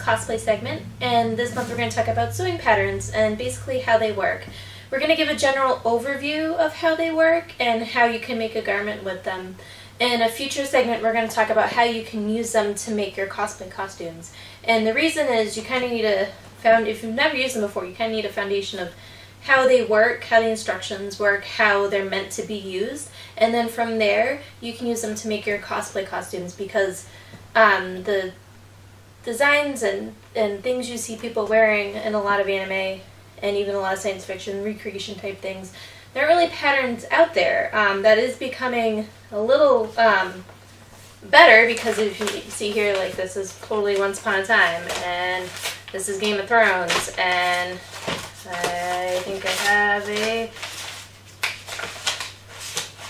cosplay segment, and this month we're going to talk about sewing patterns and basically how they work. We're going to give a general overview of how they work and how you can make a garment with them. In a future segment, we're going to talk about how you can use them to make your cosplay costumes. And the reason is you kind of need if you've never used them before, you kind of need a foundation of how they work, how the instructions work, how they're meant to be used, and then from there you can use them to make your cosplay costumes, because the designs and things you see people wearing in a lot of anime and even a lot of science fiction recreation type things, there aren't really patterns out there. That is becoming a little better, because if you see here, like, this is totally Once Upon a Time, and this is Game of Thrones, and I think I have a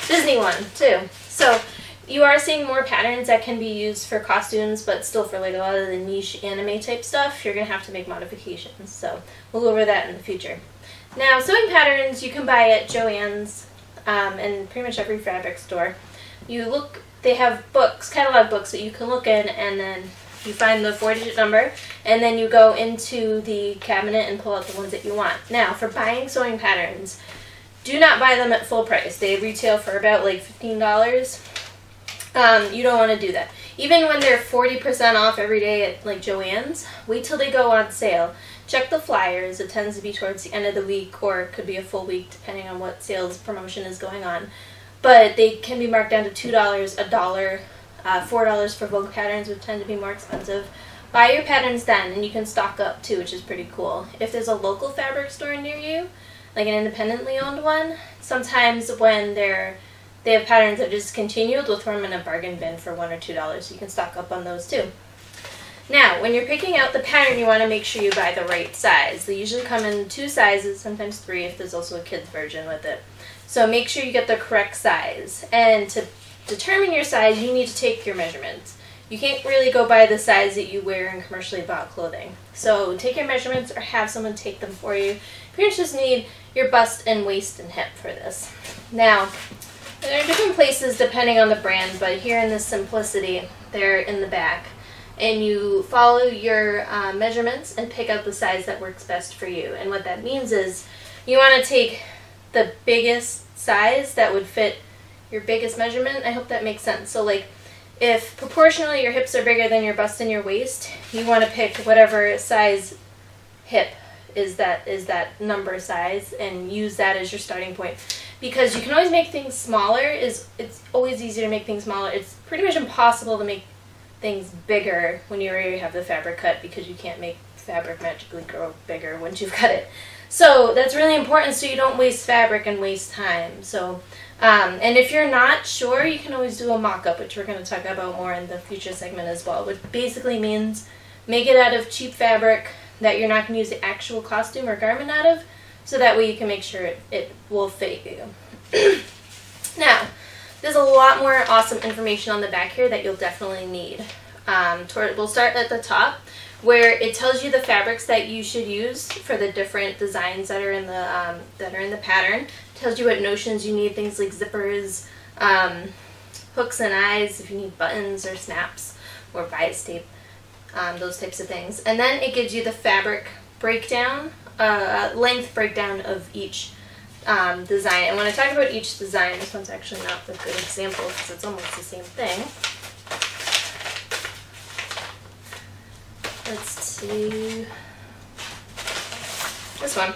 Disney one too. So you are seeing more patterns that can be used for costumes, but still for like a lot of the niche anime type stuff, you're going to have to make modifications. So we'll go over that in the future. Now, sewing patterns you can buy at Joann's and pretty much every fabric store. They have books, catalog books that you can look in, and then you find the 4-digit number, and then you go into the cabinet and pull out the ones that you want. Now, for buying sewing patterns, do not buy them at full price. They retail for about like $15. You don't want to do that. Even when they're 40% off every day at like Joann's, wait till they go on sale. Check the flyers. It tends to be towards the end of the week, or it could be a full week depending on what sales promotion is going on. But they can be marked down to $2, $1, $4 for Vogue patterns, which tend to be more expensive. Buy your patterns then, and you can stock up too, which is pretty cool. If there's a local fabric store near you, like an independently owned one, sometimes when they have patterns that are discontinued, they'll throw them in a bargain bin for $1 or $2, so you can stock up on those too. Now, when you're picking out the pattern, you want to make sure you buy the right size. They usually come in 2 sizes, sometimes 3 if there's also a kid's version with it. So make sure you get the correct size. And to determine your size, you need to take your measurements. You can't really go by the size that you wear in commercially bought clothing. So take your measurements or have someone take them for you. You pretty much just need your bust and waist and hip for this. Now, there are different places depending on the brand, but here in this Simplicity, they're in the back. And you follow your measurements and pick out the size that works best for you. And what that means is you want to take the biggest size that would fit your biggest measurement. I hope that makes sense. So like, if proportionally your hips are bigger than your bust and your waist, you want to pick whatever size hip is that number size, and use that as your starting point. Because you can always make things smaller. It's always easier to make things smaller. It's pretty much impossible to make things bigger when you already have the fabric cut, because you can't make fabric magically grow bigger once you've cut it. So that's really important, so you don't waste fabric and waste time. So, and if you're not sure, you can always do a mock-up, which we're going to talk about more in the future segment as well, which basically means make it out of cheap fabric that you're not going to use the actual costume or garment out of, so that way you can make sure it will fit you. Now, there's a lot more awesome information on the back here that you'll definitely need. We'll start at the top, where it tells you the fabrics that you should use for the different designs that are in the pattern. It tells you what notions you need, things like zippers, hooks and eyes if you need buttons or snaps or bias tape, those types of things. And then it gives you the fabric breakdown, length breakdown of each design. And when I talk about each design, this one's actually not a good example because it's almost the same thing. Let's see, this one.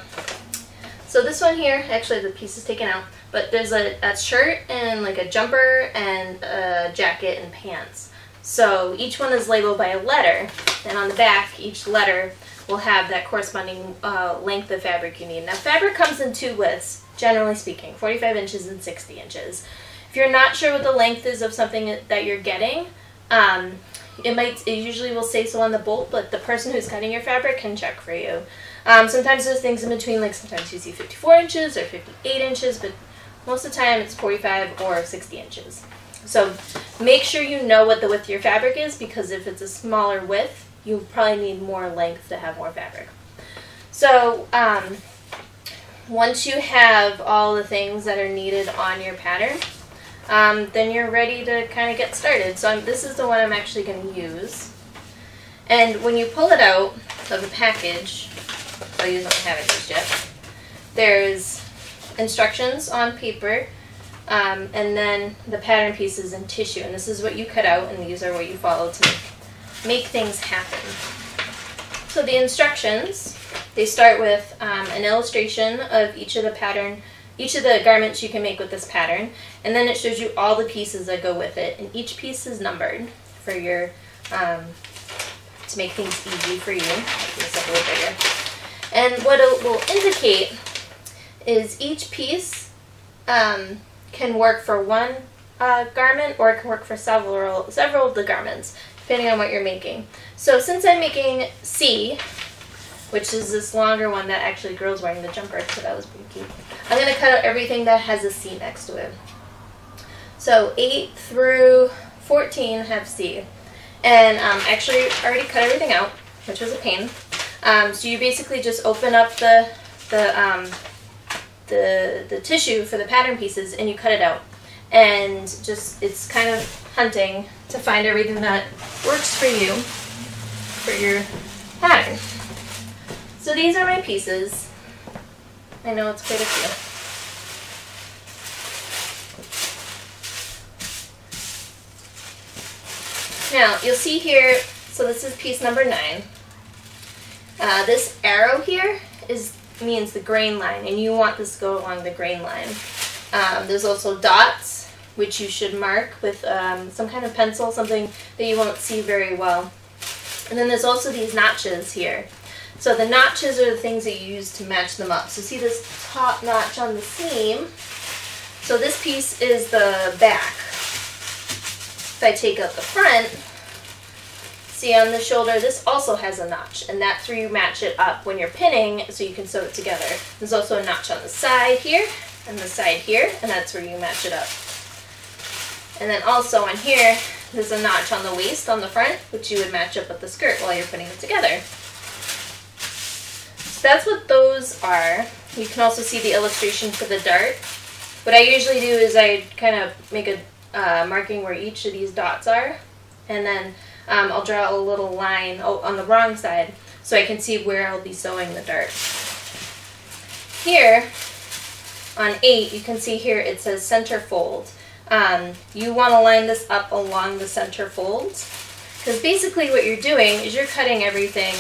So this one here, actually the piece is taken out, but there's a shirt and like a jumper and a jacket and pants. So each one is labeled by a letter, and on the back each letter will have that corresponding length of fabric you need. Now, fabric comes in 2 widths, generally speaking, 45 inches and 60 inches. If you're not sure what the length is of something that you're getting, it usually will say so on the bolt, but the person who's cutting your fabric can check for you. Sometimes there's things in between, like sometimes you see 54 inches or 58 inches, but most of the time it's 45 or 60 inches. So make sure you know what the width of your fabric is, because if it's a smaller width, you probably need more length to have more fabric. So once you have all the things that are needed on your pattern, then you're ready to kind of get started. So this is the one I'm actually going to use. And when you pull it out of the package, I usually haven't used yet, there's instructions on paper, and then the pattern pieces in tissue. And this is what you cut out, and these are what you follow to make things happen. So the instructions, they start with an illustration of each of the garments you can make with this pattern, and then it shows you all the pieces that go with it, and each piece is numbered for your to make things easy for you. Make this up a little bigger. And what it will indicate is each piece can work for one garment, or it can work for several of the garments, depending on what you're making. So since I'm making C, which is this longer one that actually girl's wearing the jumper, so that was pretty cute, I'm going to cut out everything that has a C next to it. So 8 through 14 have C. And actually I already cut everything out, which was a pain. So you basically just open up the tissue for the pattern pieces and you cut it out. And just, it's kind of hunting to find everything that works for you, for your pattern. So these are my pieces. I know it's quite a few. Now, you'll see here, so this is piece number 9. This arrow here means the grain line, and you want this to go along the grain line. There's also dots, which you should mark with some kind of pencil, something that you won't see very well. And then there's also these notches here. So the notches are the things that you use to match them up. So see this top notch on the seam? So this piece is the back. If I take out the front, see on the shoulder, this also has a notch, and that's where you match it up when you're pinning so you can sew it together. There's also a notch on the side here, and the side here, and that's where you match it up. And then also on here, there's a notch on the waist on the front, which you would match up with the skirt while you're putting it together. So that's what those are. You can also see the illustration for the dart. What I usually do is I kind of make a marking where each of these dots are, and then I'll draw a little line on the wrong side so I can see where I'll be sewing the dart. Here on 8, you can see here it says center fold. You want to line this up along the center folds, because basically what you're doing is you're cutting everything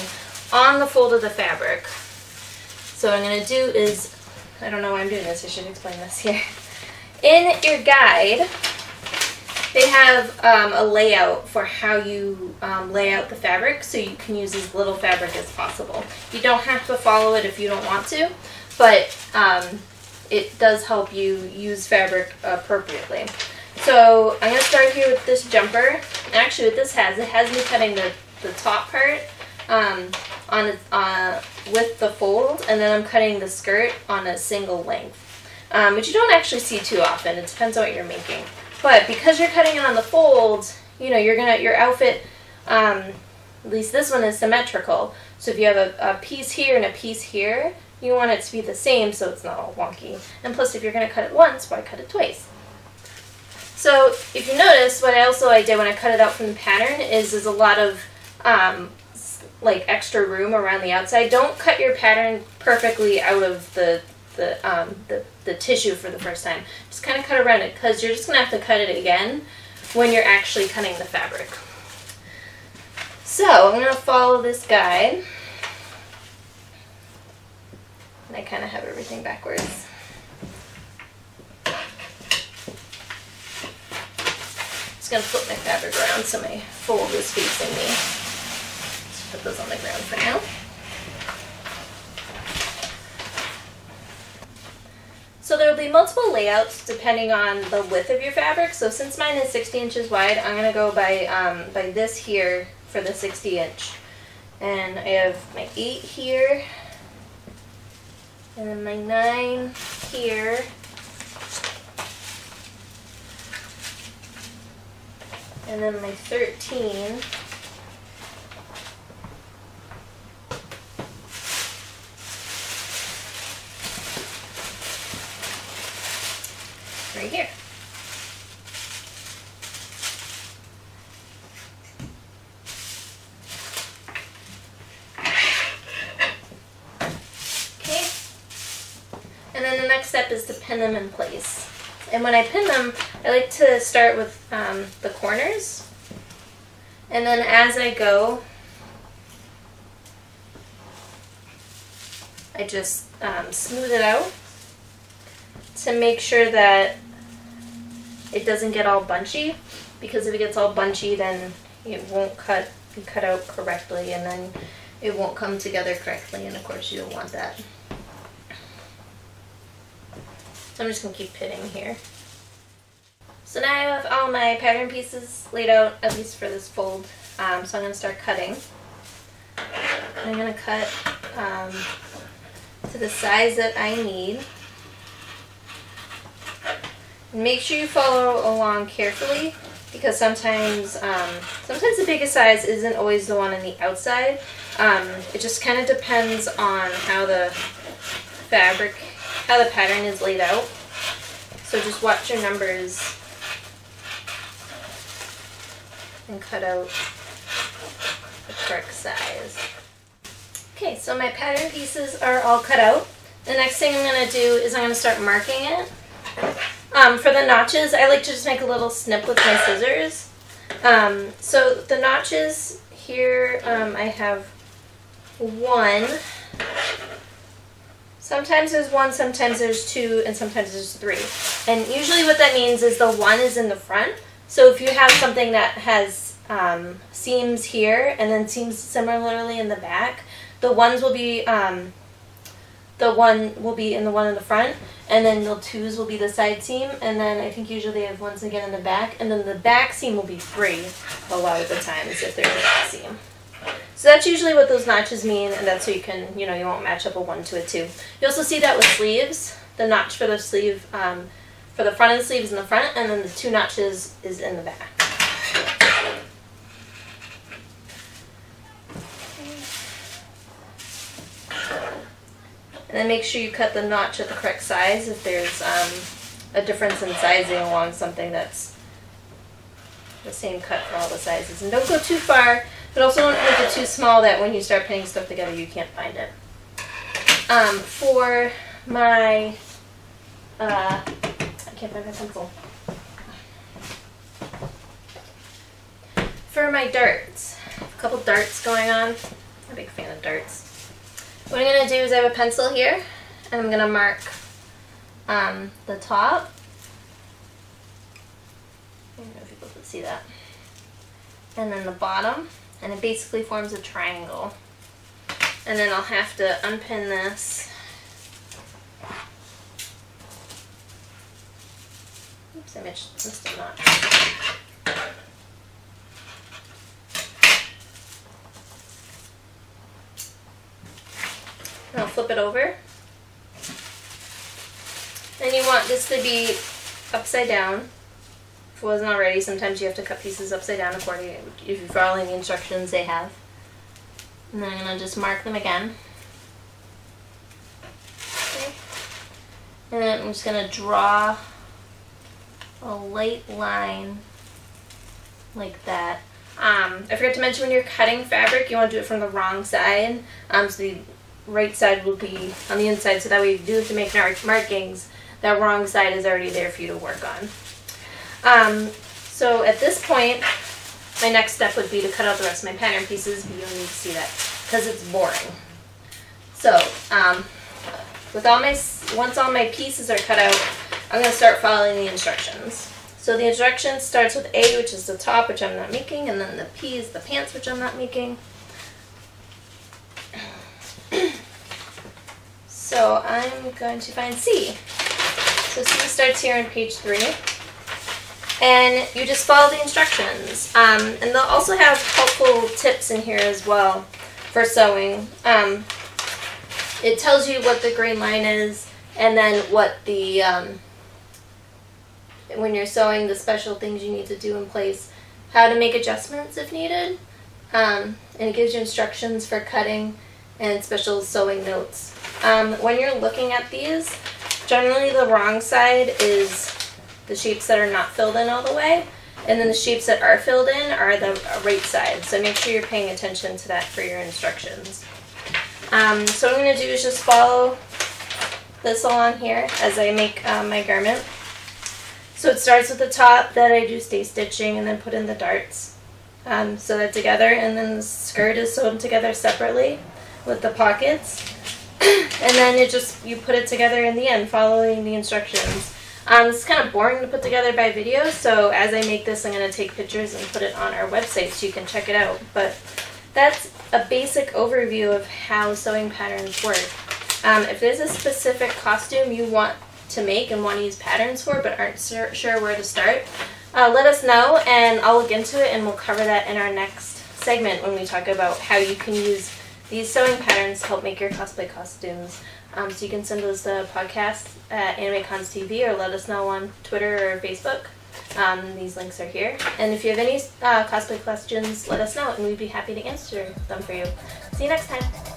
on the fold of the fabric. So what I'm going to do is, I don't know why I'm doing this, I should explain this here. In your guide, they have a layout for how you lay out the fabric, so you can use as little fabric as possible. You don't have to follow it if you don't want to, but it does help you use fabric appropriately. So I'm going to start here with this jumper. Actually, what this has, it has me cutting the top part with the fold, and then I'm cutting the skirt on a single length, which you don't actually see too often. It depends on what you're making. But because you're cutting it on the fold, you know, your outfit, at least this one is symmetrical. So if you have a piece here and a piece here, you want it to be the same so it's not all wonky. And plus, if you're going to cut it once, why cut it twice? So if you notice, what I did when I cut it out from the pattern is there's a lot of like extra room around the outside. Don't cut your pattern perfectly out of the tissue for the first time. Just kind of cut around it, because you're just going to have to cut it again when you're actually cutting the fabric. So I'm going to follow this guide. And I kind of have everything backwards. Just going to flip my fabric around so my fold is facing me. Just put those on the ground for now. So there will be multiple layouts depending on the width of your fabric. So since mine is 60 inches wide, I'm going to go by this here for the 60 inch. And I have my 8 here, and then my 9 here, and then my 13. Right here. And then the next step is to pin them in place. And when I pin them, I like to start with the corners. And then as I go, I just smooth it out to make sure that it doesn't get all bunchy, because if it gets all bunchy, then it won't be cut out correctly, and then it won't come together correctly, and of course you don't want that. So I'm just going to keep pinning here. So now I have all my pattern pieces laid out, at least for this fold, so I'm going to start cutting. I'm going to cut to the size that I need. And make sure you follow along carefully, because sometimes the biggest size isn't always the one on the outside. It just kind of depends on how the pattern is laid out. So just watch your numbers and cut out the correct size. Okay, so my pattern pieces are all cut out. The next thing I'm going to do is I'm going to start marking it. For the notches, I like to just make a little snip with my scissors. So the notches here, I have 1. Sometimes there's 1, sometimes there's 2, and sometimes there's 3. And usually what that means is the 1 is in the front. So if you have something that has seams here and then seams similarly in the back, the 1s will be the 1 will be in the one in the front, and then the 2s will be the side seam, and then I think usually they have 1s again in the back, and then the back seam will be free a lot of the times if there's a back seam. So that's usually what those notches mean, and that's so you can, you won't match up a 1 to a 2. You also see that with sleeves. The notch for the sleeve, for the front of the sleeve is in the front, and then the 2 notches is in the back. And then make sure you cut the notch at the correct size if there's a difference in sizing along something that's the same cut for all the sizes. And don't go too far, but also don't make it too small that when you start putting stuff together you can't find it. For my, I can't find my pencil. For my darts, a couple darts going on. I'm a big fan of darts. What I'm going to do is I have a pencil here, and I'm going to mark the top. I don't know if people can see that. And then the bottom, and it basically forms a triangle. And then I'll have to unpin this. Oops, I missed a notch. And I'll flip it over. And you want this to be upside down. If it wasn't already, sometimes you have to cut pieces upside down according if you're following the instructions they have. And then I'm going to just mark them again. Okay. And then I'm just going to draw a light line like that. I forgot to mention, when you're cutting fabric, you want to do it from the wrong side. So the right side will be on the inside, so that way if you do have to make markings, that wrong side is already there for you to work on. So at this point, my next step would be to cut out the rest of my pattern pieces, but you don't need to see that because it's boring. So once all my pieces are cut out, I'm going to start following the instructions. So the instructions starts with A, which is the top, which I'm not making, and then the P is the pants, which I'm not making. So I'm going to find C. So C starts here on page 3. And you just follow the instructions. And they'll also have helpful tips in here as well for sewing. It tells you what the green line is, and then what the, when you're sewing, the special things you need to do in place, how to make adjustments if needed. And it gives you instructions for cutting and special sewing notes. When you're looking at these, generally the wrong side is the shapes that are not filled in all the way, and then the shapes that are filled in are the right side. So make sure you're paying attention to that for your instructions. So what I'm going to do is just follow this along here as I make my garment. So it starts with the top that I do stay stitching and then put in the darts. Sew that together, and then the skirt is sewn together separately with the pockets. And then you put it together in the end following the instructions. It's kind of boring to put together by video, so as I make this I'm going to take pictures and put it on our website so you can check it out. But that's a basic overview of how sewing patterns work. If there's a specific costume you want to make and want to use patterns for but aren't sure where to start, let us know and I'll look into it, and we'll cover that in our next segment when we talk about how you can use these sewing patterns to help make your cosplay costumes. So you can send us the podcast at AnimeCons TV or let us know on Twitter or Facebook. These links are here. And if you have any cosplay questions, let us know and we'd be happy to answer them for you. See you next time.